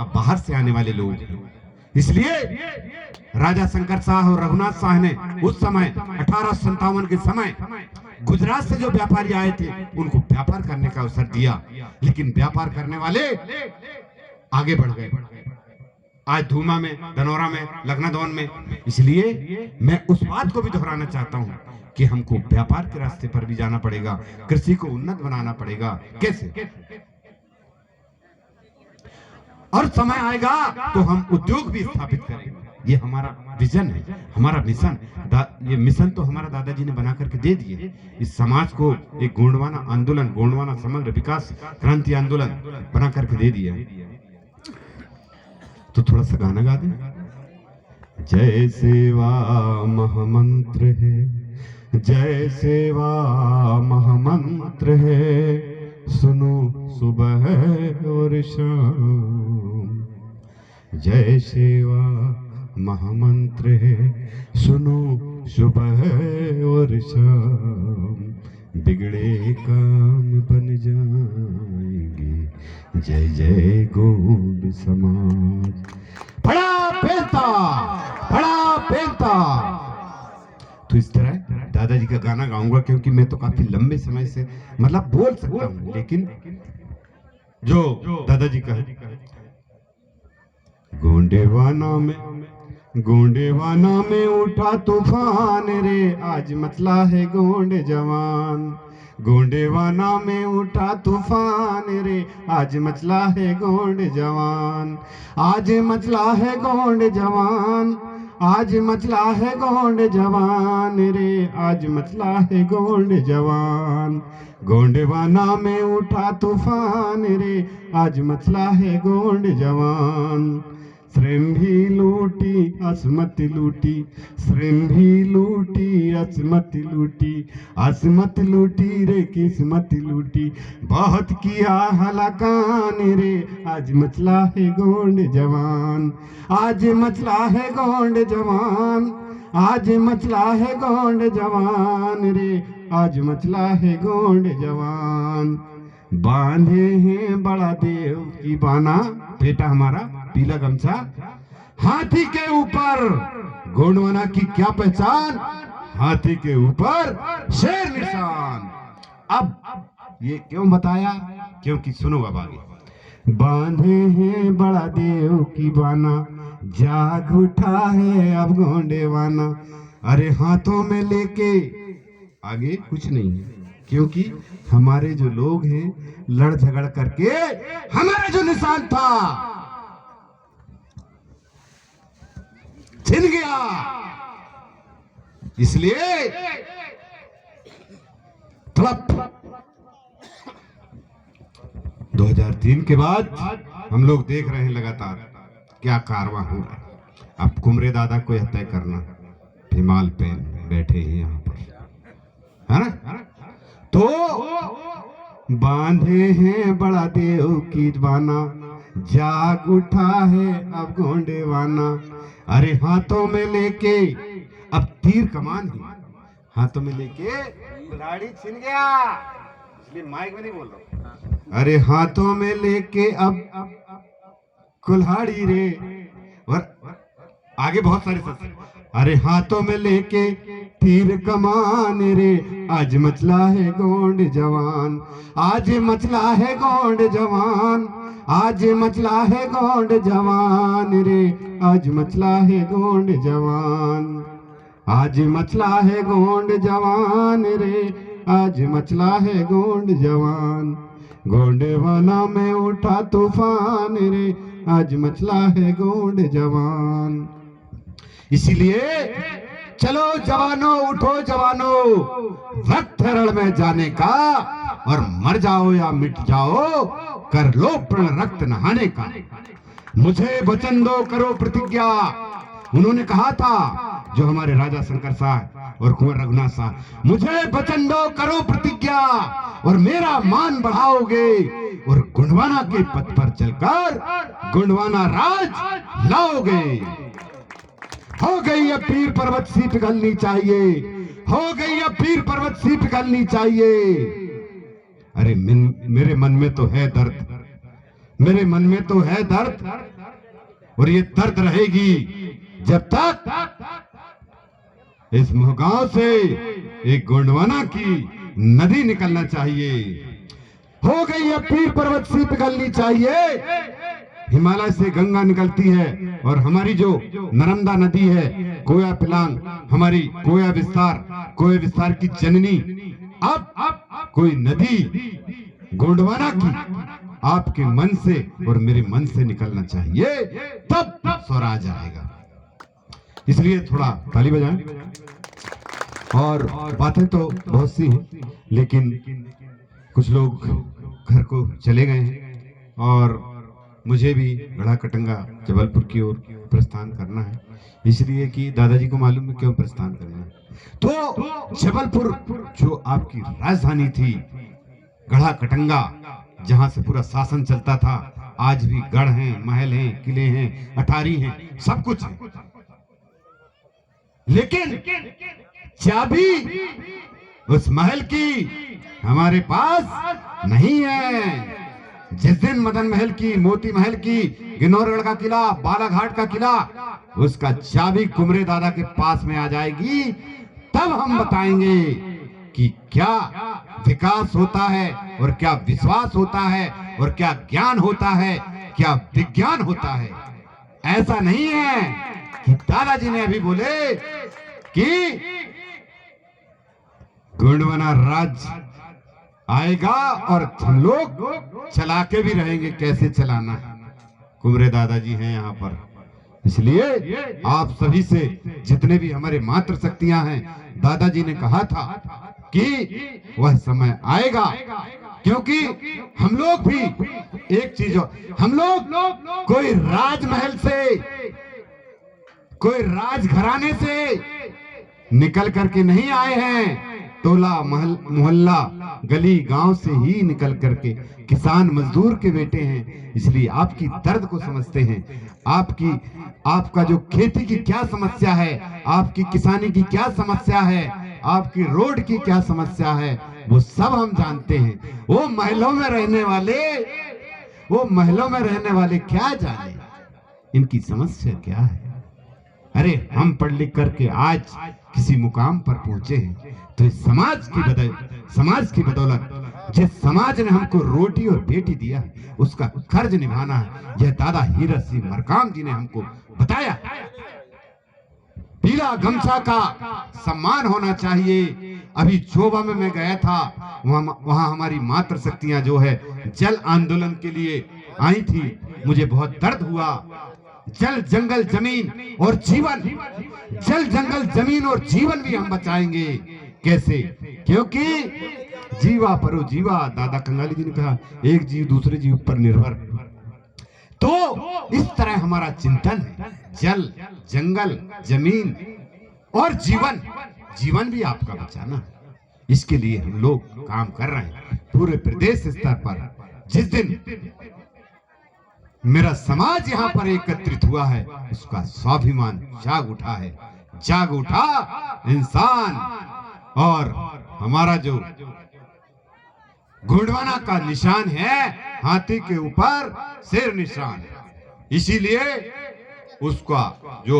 बाहर से आने वाले लोग हैं। इसलिए राजा शंकर शाह और रघुनाथ शाह ने उस समय 1857 के समय गुजरात से जो व्यापारी आए थे उनको व्यापार करने का अवसर दिया, लेकिन व्यापार करने वाले आगे बढ़ गए आज धूमा में, धनौरा में, लखनदौन में। इसलिए मैं उस बात को भी दोहराना चाहता हूं कि हमको व्यापार के रास्ते पर भी जाना पड़ेगा, कृषि को उन्नत बनाना पड़ेगा। कैसे? और समय आएगा तो हम उद्योग भी स्थापित करेंगे। ये हमारा विजन है, हमारा मिशन। ये मिशन तो हमारा दादाजी ने बना करके दे दिए। इस समाज को एक गोंडवाना आंदोलन, गोंडवाना समग्र विकास क्रांति आंदोलन बना करके दे दिया। तो थोड़ा सा गाना गा दें। जय सेवा महामंत्र है, जय सेवा महामंत्र है, सुनो सुबह और शाम। जय सेवा महामंत्र है, सुनो सुबह और शाम। बिगड़े काम बन जाएंगे, जय जय गोंड समाज। बड़ा बेनता, बड़ा बेनता। तो इस तरह दादाजी का गाना गाऊंगा, क्योंकि मैं तो काफी लंबे समय से मतलब बोल सकता हूं, लेकिन जो दादाजी का है। गोंडेवाना में उठा तूफान रे, आज मचला है गोंड जवान। गोंडेवाना में उठा तूफान रे, आज मचला है गोंड जवान। आज मचला है गोंड जवान, आज मचला है गोंड जवान रे, आज मचला है गोंड जवान। गोंडवाना में उठा तूफान रे, आज मचला है गोंड जवान। श्रृंभी लूटी असमत लूटी, श्रृंभी लूटी असमत लूटी, असमत लूटी रे किस्मत लूटी। बहुत किया हलाकान रे, आज मचला है गोंड जवान। आज मचला है गोंड जवान, आज मचला है गोंड जवान रे, आज मचला है गोंड जवान। बांधे हैं बड़ा देव की बाना, बेटा हमारा पीला गमछा, हाथी के ऊपर। गोंडवाना की क्या पहचान, हाथी के ऊपर शेर निशान। अब ये क्यों बताया, क्योंकि सुनो अब आगे। बांधे हैं बड़ा देव की बाना, जाग उठा है अब गोंडेवाना। अरे हाथों में लेके, आगे कुछ नहीं है, क्योंकि हमारे जो लोग हैं लड़ झगड़ करके हमारा जो निशान था छिन गया। इसलिए थोड़ा 2003 के बाद हम लोग देख रहे हैं लगातार क्या कारवां हो रहा है। अब कुमरे दादा को यह तय करना, हिमाल पे बैठे हैं यहाँ पर, है ना। तो बांधे हैं बड़ा देव की बाना, जाग उठा है अब गोंडेवाना। अरे हाथों में लेके, अब तीर कमान ही हाथों में लेके, कुल्हाड़ी छिन गया, इसलिए माइक में नहीं बोल रहा। अरे हाथों में लेके अब कुल्हाड़ी रे, और आगे बहुत सारे शब्द। अरे हाथों में लेके तीर कमान रे, आज मचला है गोंड जवान। आज मचला है गोंड जवान, आज मचला है गोंड जवान रे, आज मचला है गोंड जवान। आज मचला है गोंड जवान रे, आज मचला है गोंड जवान। गोंडवाना में उठा तूफान रे, आज मचला है गोंड जवान। इसीलिए चलो जवानों, उठो जवानों, वक्त है रण में जाने का, और मर जाओ या मिट जाओ, कर लो प्रण रक्त नहाने का। मुझे वचन दो, करो प्रतिज्ञा, उन्होंने कहा था जो हमारे राजा शंकर शाह और कुंवर रघुनाथ शाह। मुझे वचन दो, करो प्रतिज्ञा, और मेरा मान बढ़ाओगे, और गोंडवाना के पथ पर चलकर गोंडवाना राज लाओगे। हो गई अब पीर पर्वत सी पिघलनी चाहिए, हो गई अब पीर पर्वत सी पिघलनी चाहिए। अरे मेरे मन में तो है दर्द, मेरे मन में तो है दर्द, और ये दर्द रहेगी जब तक इस महगांव से एक गोंडवाना की नदी निकलना चाहिए। हो गई है पीर पर्वत सी पिघलनी चाहिए। हिमालय से गंगा निकलती है, और हमारी जो नर्मदा नदी है, कोया पिलांग, हमारी कोया विस्तार की जननी, अब कोई नदी गोंडवाना की आपके मन से और मेरे मन से निकलना चाहिए, तब स्वराज आएगा। इसलिए थोड़ा ताली बजाएं। और बातें तो बहुत सी हैं, लेकिन कुछ लोग घर को चले गए हैं और मुझे भी गढ़ा कटंगा जबलपुर की ओर प्रस्थान करना है। इसलिए कि दादाजी को मालूम है क्यों प्रस्थान करना है। तो जबलपुर जो आपकी राजधानी थी, गढ़ा कटंगा जहां से पूरा शासन चलता था, आज भी गढ़ हैं, महल हैं, किले हैं, अटारी हैं, सब कुछ है, लेकिन चाबी उस महल की हमारे पास नहीं है। जिस दिन मदन महल की, मोती महल की, गिन्नौरगढ़ का किला, बालाघाट का किला, उसका चाबी कुमरे दादा के पास में आ जाएगी, तब हम बताएंगे कि क्या विकास होता है और क्या विश्वास होता है और क्या ज्ञान होता है, क्या विज्ञान होता है। ऐसा नहीं है कि दादाजी ने अभी बोले कि गोंडवाना राज्य आएगा और हम लोग चला के भी रहेंगे, कैसे चलाना है। कुमरे दादाजी हैं यहाँ पर, इसलिए आप सभी से, जितने भी हमारे मातृ शक्तियां हैं, दादाजी ने कहा था कि वह समय आएगा, क्योंकि हम लोग भी एक चीज, हम लोग कोई राजमहल से, कोई राजघराने से निकल करके नहीं आए हैं, टोला मोहल्ला गली गांव से ही निकल करके किसान मजदूर के बेटे हैं। इसलिए आपकी दर्द को समझते हैं, आपका जो खेती की क्या समस्या है, आपकी किसानी की क्या समस्या है, आपकी रोड की क्या समस्या है, वो सब हम जानते हैं। वो महलों में रहने वाले क्या जाने इनकी समस्या क्या है। अरे हम पढ़ लिख करके आज किसी मुकाम पर पहुंचे हैं, तो इस समाज की बदौलत, जिस समाज ने हमको रोटी और बेटी दिया है, उसका कर्ज निभाना है। यह दादा हीरत सिंह मरकाम जी ने हमको बताया। पीला गमछा का सम्मान होना चाहिए। अभी जोबा में मैं गया था, वहां हमारी मातृ शक्तियां जो है जल आंदोलन के लिए आई थी। मुझे बहुत दर्द हुआ। जल जंगल जमीन और जीवन, जल जंगल जमीन और जीवन भी हम बचाएंगे। कैसे? क्योंकि जीवा परो जीवा, दादा कंगाली जी ने कहा, एक जीव दूसरे जीव पर निर्भर। तो इस तरह हमारा चिंतन है, जल जंगल जमीन और जीवन भी आपका बचाना। इसके लिए हम लोग काम कर रहे हैं पूरे प्रदेश स्तर पर। जिस दिन मेरा समाज यहाँ पर एकत्रित हुआ है, उसका स्वाभिमान जाग उठा है, जाग उठा इंसान। और हमारा जो गोंडवाना का निशान है, हाथी के ऊपर शेर निशान, इसीलिए उसका जो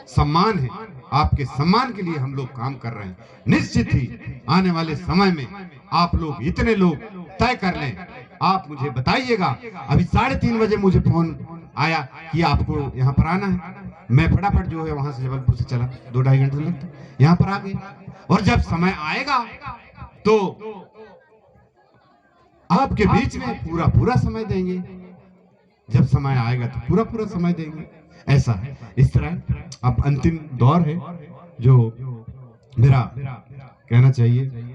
सम्मान है, आपके सम्मान के लिए हम लोग काम कर रहे हैं। निश्चित ही आने वाले समय में आप लोग, इतने लोग तय कर लें, आप मुझे बताइएगा। अभी 3:30 बजे मुझे फोन आया कि आपको यहाँ पर आना है। मैं फटाफट जो है वहां से जबलपुर से चला, 2-2.5 घंटे लगते, यहाँ पर आ गए। और जब समय आएगा तो आपके बीच में पूरा समय देंगे। जब समय आएगा तो पूरा समय देंगे। ऐसा है, इस तरह अब अंतिम दौर है जो मेरा कहना चाहिए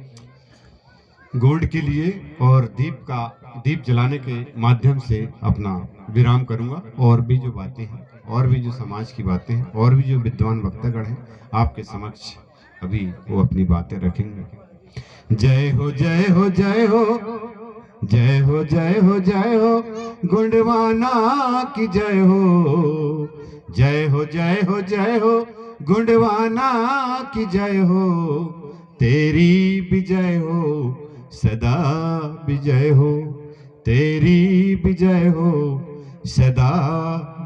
गोल्ड के लिए, और दीप जलाने के माध्यम से अपना विराम करूंगा। और भी जो बातें हैं, और भी जो समाज की बातें हैं, और भी जो विद्वान वक्तागण हैं, आपके समक्ष अभी वो अपनी बातें रखेंगे। जय हो जय हो जय हो, जय हो जय हो जय हो, गोंडवाना की जय हो। जय हो जय हो जय हो, गोंडवाना की जय हो। तेरी विजय हो, सदा विजय हो, तेरी विजय हो, सदा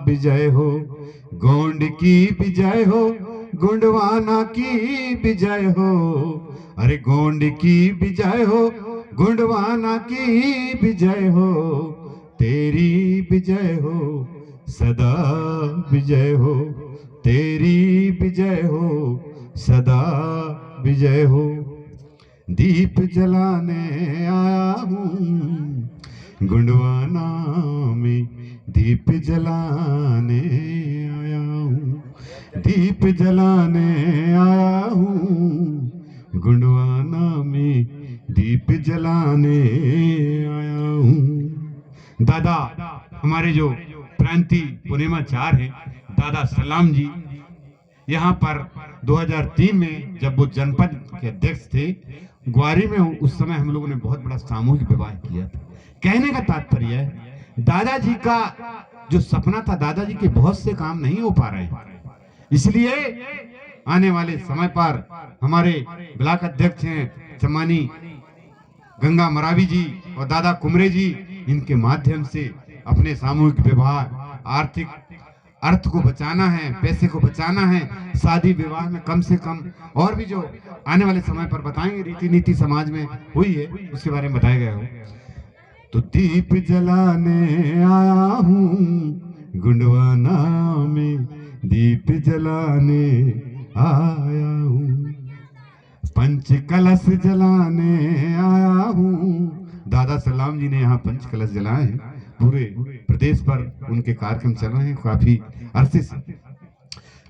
विजय हो। गोंड की विजय हो, गुंडवाना की विजय हो। अरे गोंड की विजय हो, गुंडवाना की विजय हो। तेरी विजय हो, सदा विजय हो। तेरी विजय हो, सदा विजय हो। दीप जलाने आया हूँ गुंडवाना में, दीप जलाने आया हूँ। दीप जलाने आया हूँ गुंडवाना में, दीप जलाने आया हूँ। दादा हमारे जो प्रांतीय पुनेमाचार हैं, दादा सलाम जी, यहाँ पर 2003 में जब वो जनपद के अध्यक्ष थे ग्वारी में, उस समय हम लोगों ने बहुत बड़ा सामूहिक विवाह किया था। कहने का तात्पर्य है, दादाजी का जो सपना था, दादाजी के बहुत से काम नहीं हो पा रहे हैं, इसलिए आने वाले समय पर हमारे ब्लॉक अध्यक्ष हैं सम्मानी गंगा मरावी जी और दादा कुमरे जी, इनके माध्यम से अपने सामूहिक विवाह, आर्थिक अर्थ को बचाना है, पैसे को बचाना है, शादी विवाह में कम से कम, और भी जो आने वाले समय पर बताएंगे रीति नीति समाज में हुई है उसके बारे में बताया गया हो। तो दीप जलाने आया हूँ गुंडवाना में, दीप जलाने आया हूँ। पंच कलश जलाने आया हूँ। दादा सलाम जी ने यहाँ पंच कलश जलाए हैं, पूरे प्रदेश पर उनके कार्यक्रम चल रहे हैं काफी अरसे से।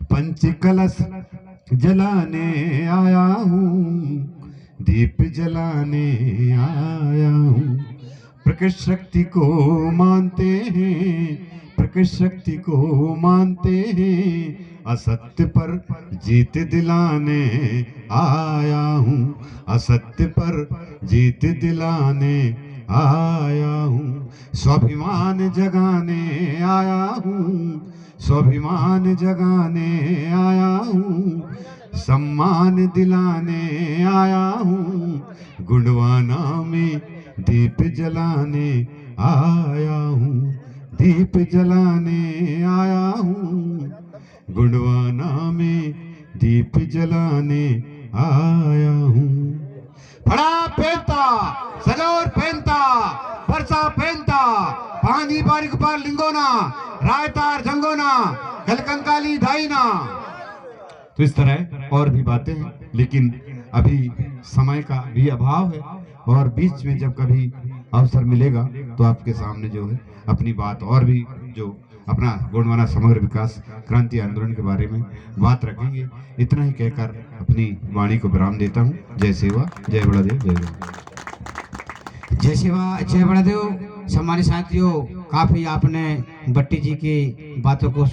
पंच कलश जलाने आया हूँ, दीप जलाने आया हूँ। प्रकृति शक्ति को मानते हैं, प्रकृति शक्ति को मानते हैं, असत्य पर जीत दिलाने आया हूँ। असत्य पर जीत दिलाने आया हूँ। स्वाभिमान जगाने आया हूँ, स्वाभिमान जगाने आया हूँ। सम्मान दिलाने आया हूँ, गुंडवाना में दीप जलाने आया हूँ। दीप जलाने आया हूँ, गुंडवाना में दीप जलाने आया हूँ। फड़ा पहनता, सजोर पहनता, बरसा पहनता, पानी बारिक पर लिंगोना, रायतार जंगोना, कलकंकाली दाईना। तो इस तरह और भी बातें हैं, लेकिन अभी समय का भी अभाव है, और बीच में जब कभी अवसर मिलेगा तो आपके सामने जो है अपनी बात और भी जो अपना गोंडवाना समग्र विकास क्रांति आंदोलन के बारे में बात रखेंगे। इतना ही कहकर अपनी वाणी को विराम देता हूँ। जय सेवा, जय बड़ादेव, जय बड़ा। जय सेवा, जय बड़ादेव। सम्मानित साथियों, काफी आपने भट्टी जी की बातों को